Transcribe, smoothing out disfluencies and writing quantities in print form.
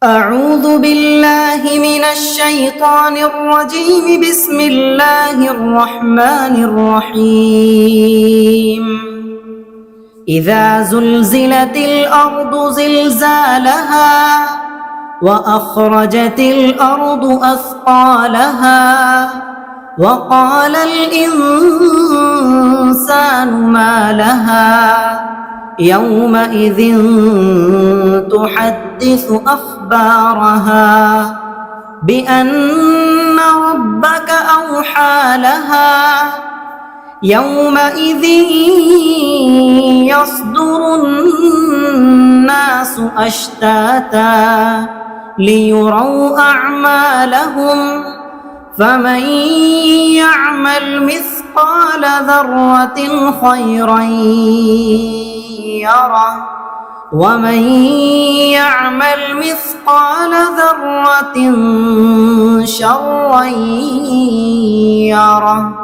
أعوذ بالله من الشيطان الرجيم. بسم الله الرحمن الرحيم. إذا زلزلت الأرض زلزالها وأخرجت الأرض أثقالها وقال الإنسان ما لها يومئذ تحدث أخبارها بأن ربك أوحى لها يومئذ يصدر الناس أشتاتا ليروا أعمالهم فمن يعمل مثقال ذرة خيرا يره ومن يعمل مثقال ذرة شرا يره.